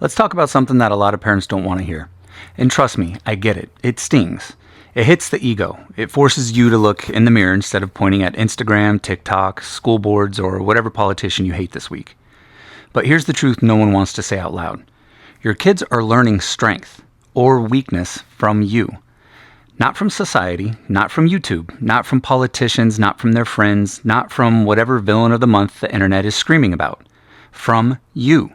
Let's talk about something that a lot of parents don't want to hear. And trust me, I get it. It stings. It hits the ego. It forces you to look in the mirror instead of pointing at Instagram, TikTok, school boards, or whatever politician you hate this week. But here's the truth no one wants to say out loud. Your kids are learning strength or weakness from you. Not from society, not from YouTube, not from politicians, not from their friends, not from whatever villain of the month the internet is screaming about. From you.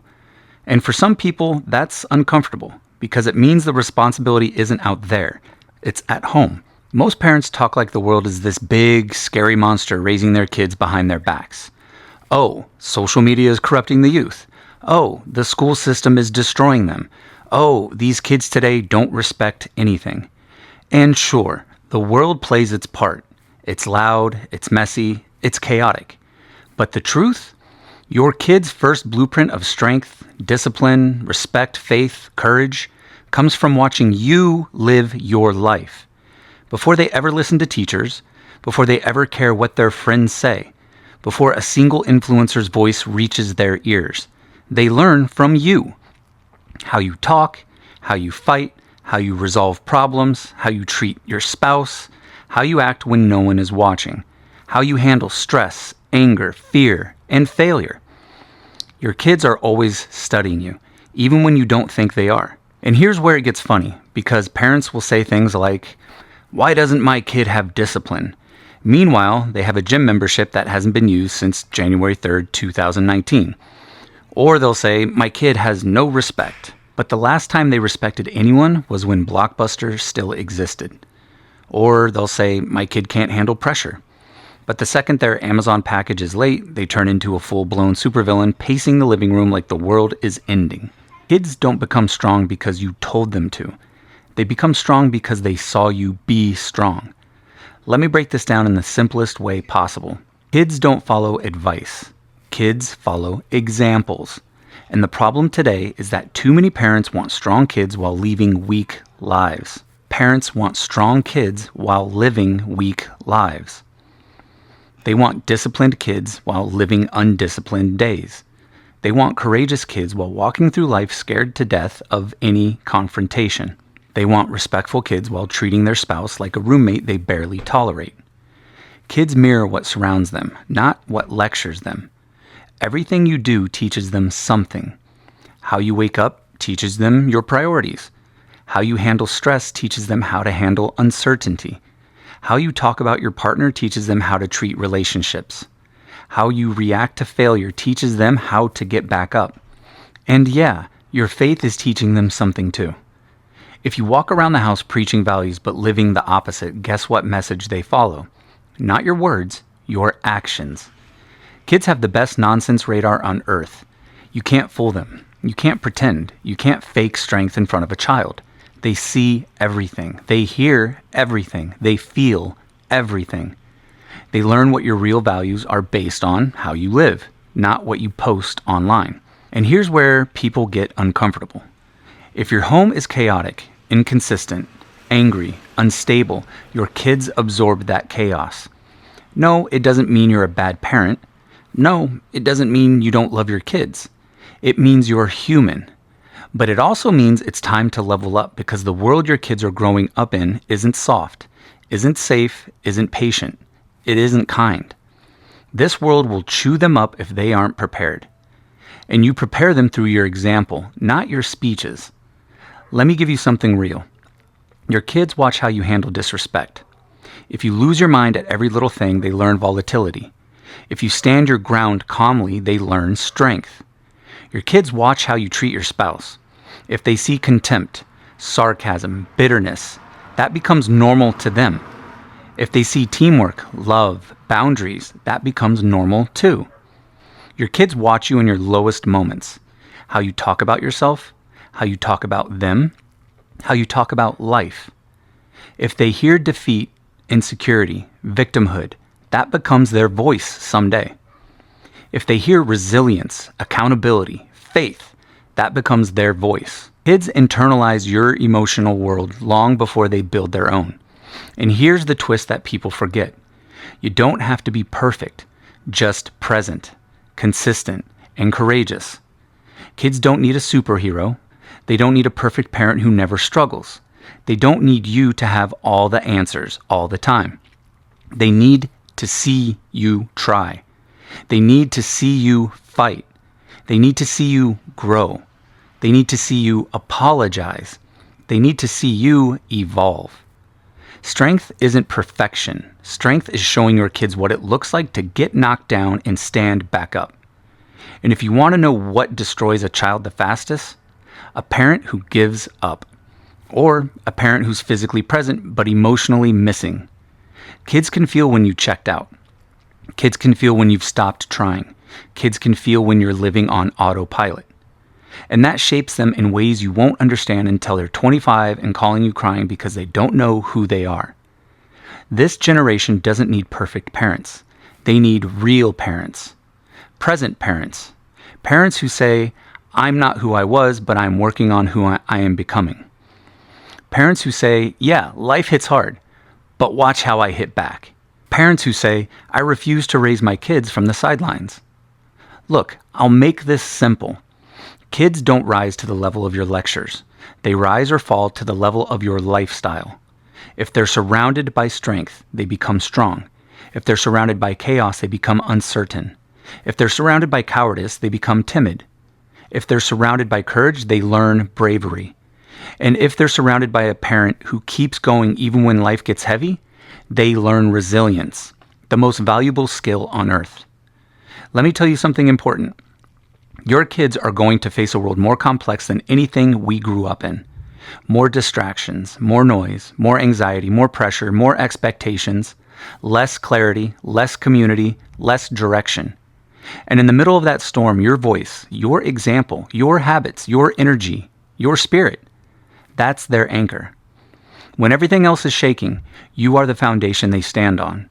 And for some people, that's uncomfortable because it means the responsibility isn't out there. It's at home. Most parents talk like the world is this big, scary monster raising their kids behind their backs. Oh, social media is corrupting the youth. Oh, the school system is destroying them. Oh, these kids today don't respect anything. And sure, the world plays its part. It's loud, it's messy, it's chaotic. But the truth? Your kid's first blueprint of strength, discipline, respect, faith, courage comes from watching you live your life. Before they ever listen to teachers, before they ever care what their friends say, before a single influencer's voice reaches their ears, they learn from you. How you talk, how you fight, how you resolve problems, how you treat your spouse, how you act when no one is watching, how you handle stress, anger, fear, and failure. Your kids are always studying you, even when you don't think they are. And here's where it gets funny, because parents will say things like, "Why doesn't my kid have discipline?" Meanwhile, they have a gym membership that hasn't been used since January 3rd, 2019. Or they'll say, "My kid has no respect." But the last time they respected anyone was when Blockbuster still existed. Or they'll say, "My kid can't handle pressure." But the second their Amazon package is late, they turn into a full-blown supervillain, pacing the living room like the world is ending. Kids don't become strong because you told them to. They become strong because they saw you be strong. Let me break this down in the simplest way possible. Kids don't follow advice. Kids follow examples. And the problem today is that too many parents want strong kids while leaving weak lives. Parents want strong kids while living weak lives. They want disciplined kids while living undisciplined days. They want courageous kids while walking through life scared to death of any confrontation. They want respectful kids while treating their spouse like a roommate they barely tolerate. Kids mirror what surrounds them, not what lectures them. Everything you do teaches them something. How you wake up teaches them your priorities. How you handle stress teaches them how to handle uncertainty. How you talk about your partner teaches them how to treat relationships. How you react to failure teaches them how to get back up. And yeah, your faith is teaching them something too. If you walk around the house preaching values but living the opposite, guess what message they follow? Not your words, your actions. Kids have the best nonsense radar on earth. You can't fool them. You can't pretend. You can't fake strength in front of a child. They see everything. They hear everything. They feel everything. They learn what your real values are based on how you live, not what you post online. And here's where people get uncomfortable. If your home is chaotic, inconsistent, angry, unstable, your kids absorb that chaos. No, it doesn't mean you're a bad parent. No, it doesn't mean you don't love your kids. It means you're human. But it also means it's time to level up because the world your kids are growing up in isn't soft, isn't safe, isn't patient. It isn't kind. This world will chew them up if they aren't prepared. And you prepare them through your example, not your speeches. Let me give you something real. Your kids watch how you handle disrespect. If you lose your mind at every little thing, they learn volatility. If you stand your ground calmly, they learn strength. Your kids watch how you treat your spouse. If they see contempt, sarcasm, bitterness, that becomes normal to them. If they see teamwork, love, boundaries, that becomes normal too. Your kids watch you in your lowest moments. How you talk about yourself, how you talk about them, how you talk about life. If they hear defeat, insecurity, victimhood, that becomes their voice someday. If they hear resilience, accountability, faith, that becomes their voice. Kids internalize your emotional world long before they build their own. And here's the twist that people forget. You don't have to be perfect, just present, consistent, and courageous. Kids don't need a superhero. They don't need a perfect parent who never struggles. They don't need you to have all the answers all the time. They need to see you try. They need to see you fight. They need to see you grow. They need to see you apologize. They need to see you evolve. Strength isn't perfection. Strength is showing your kids what it looks like to get knocked down and stand back up. And if you want to know what destroys a child the fastest, a parent who gives up, or a parent who's physically present but emotionally missing. Kids can feel when you checked out. Kids can feel when you've stopped trying. Kids can feel when you're living on autopilot. And that shapes them in ways you won't understand until they're 25 and calling you crying because they don't know who they are. This generation doesn't need perfect parents. They need real parents. Present parents. Parents who say, I'm not who I was, but I'm working on who I am becoming. Parents who say, yeah, life hits hard, but watch how I hit back. Parents who say, I refuse to raise my kids from the sidelines. Look, I'll make this simple. Kids don't rise to the level of your lectures. They rise or fall to the level of your lifestyle. If they're surrounded by strength, they become strong. If they're surrounded by chaos, they become uncertain. If they're surrounded by cowardice, they become timid. If they're surrounded by courage, they learn bravery. And if they're surrounded by a parent who keeps going even when life gets heavy, they learn resilience, the most valuable skill on earth. Let me tell you something important. Your kids are going to face a world more complex than anything we grew up in. More distractions, more noise, more anxiety, more pressure, more expectations, less clarity, less community, less direction. And in the middle of that storm, your voice, your example, your habits, your energy, your spirit, that's their anchor. When everything else is shaking, you are the foundation they stand on.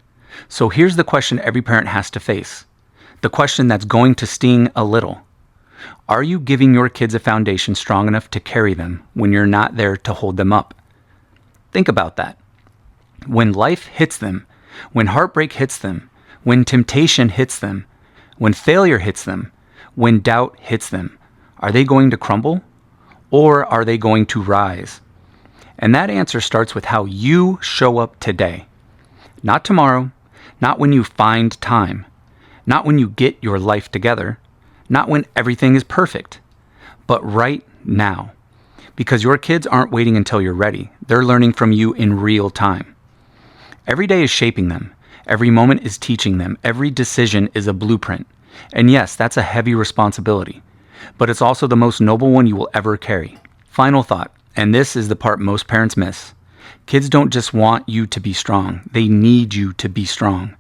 So here's the question every parent has to face. The question that's going to sting a little. Are you giving your kids a foundation strong enough to carry them when you're not there to hold them up? Think about that. When life hits them, when heartbreak hits them, when temptation hits them, when failure hits them, when doubt hits them, are they going to crumble or are they going to rise? And that answer starts with how you show up today. Not tomorrow, not when you find time, not when you get your life together, not when everything is perfect, but right now. Because your kids aren't waiting until you're ready. They're learning from you in real time. Every day is shaping them. Every moment is teaching them. Every decision is a blueprint. And yes, that's a heavy responsibility, but it's also the most noble one you will ever carry. Final thought, and this is the part most parents miss. Kids don't just want you to be strong. They need you to be strong.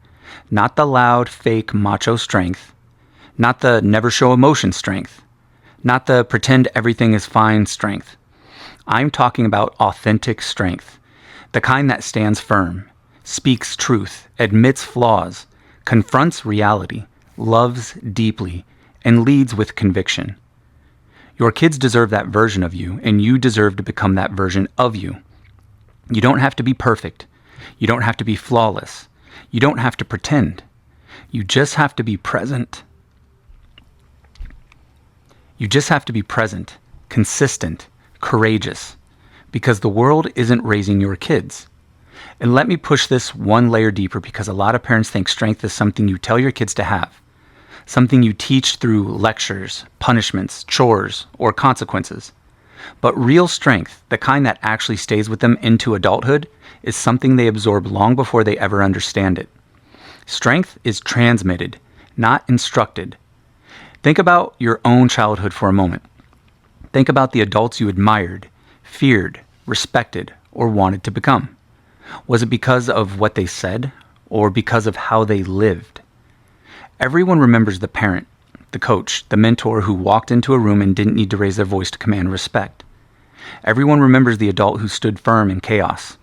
Not the loud, fake, macho strength. Not the never show emotion strength. Not the pretend everything is fine strength. I'm talking about authentic strength. The kind that stands firm, speaks truth, admits flaws, confronts reality, loves deeply, and leads with conviction. Your kids deserve that version of you, and you deserve to become that version of you. You don't have to be perfect. You don't have to be flawless. You don't have to pretend. You just have to be present. You just have to be present, consistent, courageous, because the world isn't raising your kids. And let me push this one layer deeper, because a lot of parents think strength is something you tell your kids to have, something you teach through lectures, punishments, chores, or consequences. But real strength, the kind that actually stays with them into adulthood, is something they absorb long before they ever understand it. Strength is transmitted, not instructed. Think about your own childhood for a moment. Think about the adults you admired, feared, respected, or wanted to become. Was it because of what they said, or because of how they lived? Everyone remembers the parent, the coach, the mentor who walked into a room and didn't need to raise their voice to command respect. Everyone remembers the adult who stood firm in chaos,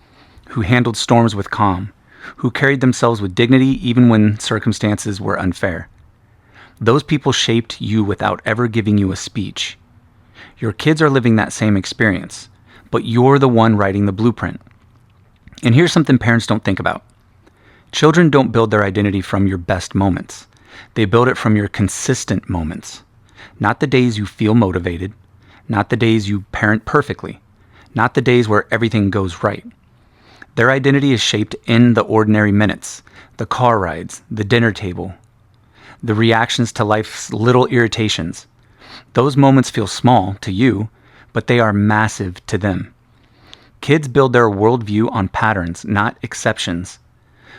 who handled storms with calm, who carried themselves with dignity even when circumstances were unfair. Those people shaped you without ever giving you a speech. Your kids are living that same experience, but you're the one writing the blueprint. And here's something parents don't think about. Children don't build their identity from your best moments. They build it from your consistent moments. Not the days you feel motivated, not the days you parent perfectly, not the days where everything goes right. Their identity is shaped in the ordinary minutes, the car rides, the dinner table, the reactions to life's little irritations. Those moments feel small to you, but they are massive to them. Kids build their worldview on patterns, not exceptions.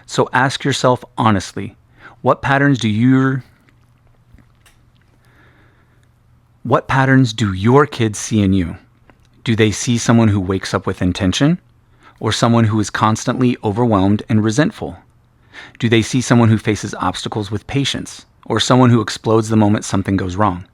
So ask yourself honestly, what patterns do your kids see in you? Do they see someone who wakes up with intention, or someone who is constantly overwhelmed and resentful? Do they see someone who faces obstacles with patience, or someone who explodes the moment something goes wrong?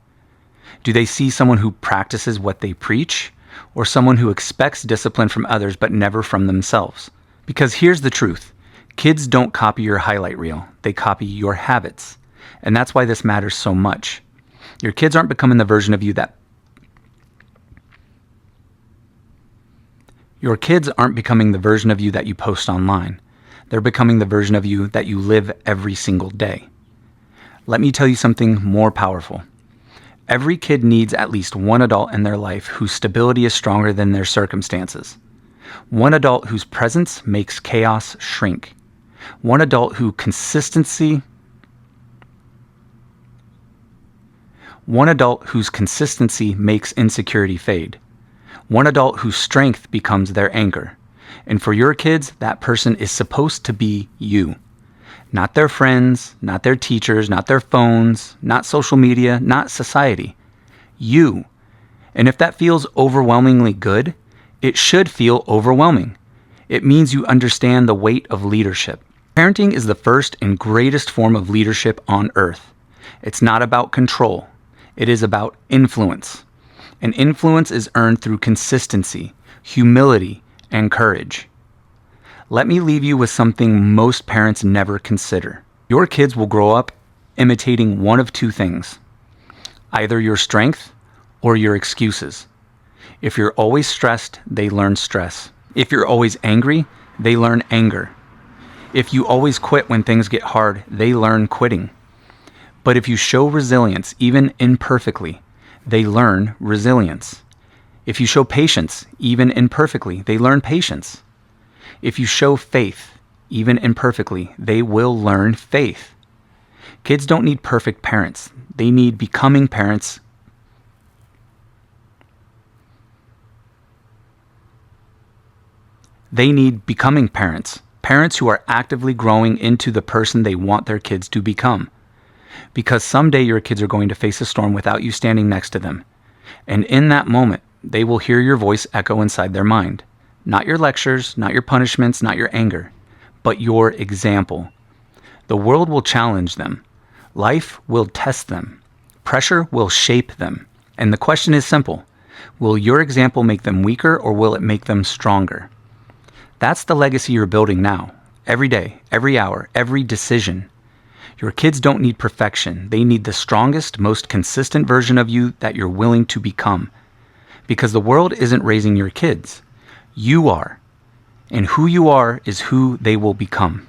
Do they see someone who practices what they preach, or someone who expects discipline from others but never from themselves? Because here's the truth. Kids don't copy your highlight reel. They copy your habits. And that's why this matters so much. Your kids aren't becoming the version of you that Your kids aren't becoming the version of you that you post online. They're becoming the version of you that you live every single day. Let me tell you something more powerful. Every kid needs at least one adult in their life whose stability is stronger than their circumstances. One adult whose presence makes chaos shrink. One adult whose consistency makes insecurity fade. One adult whose strength becomes their anchor. And for your kids, that person is supposed to be you. Not their friends, not their teachers, not their phones, not social media, not society. You. And if that feels overwhelmingly good, it should feel overwhelming. It means you understand the weight of leadership. Parenting is the first and greatest form of leadership on earth. It's not about control. It is about influence. And influence is earned through consistency, humility, and courage. Let me leave you with something most parents never consider. Your kids will grow up imitating one of two things: either your strength or your excuses. If you're always stressed, they learn stress. If you're always angry, they learn anger. If you always quit when things get hard, they learn quitting. But if you show resilience, even imperfectly, they learn resilience. If you show patience, even imperfectly, they learn patience. If you show faith, even imperfectly, they will learn faith. Kids don't need perfect parents. They need becoming parents. Parents who are actively growing into the person they want their kids to become. Because someday your kids are going to face a storm without you standing next to them. And in that moment, they will hear your voice echo inside their mind. Not your lectures, not your punishments, not your anger, but your example. The world will challenge them. Life will test them. Pressure will shape them. And the question is simple. Will your example make them weaker, or will it make them stronger? That's the legacy you're building now. Every day, every hour, every decision. Your kids don't need perfection. They need the strongest, most consistent version of you that you're willing to become. Because the world isn't raising your kids. You are. And who you are is who they will become.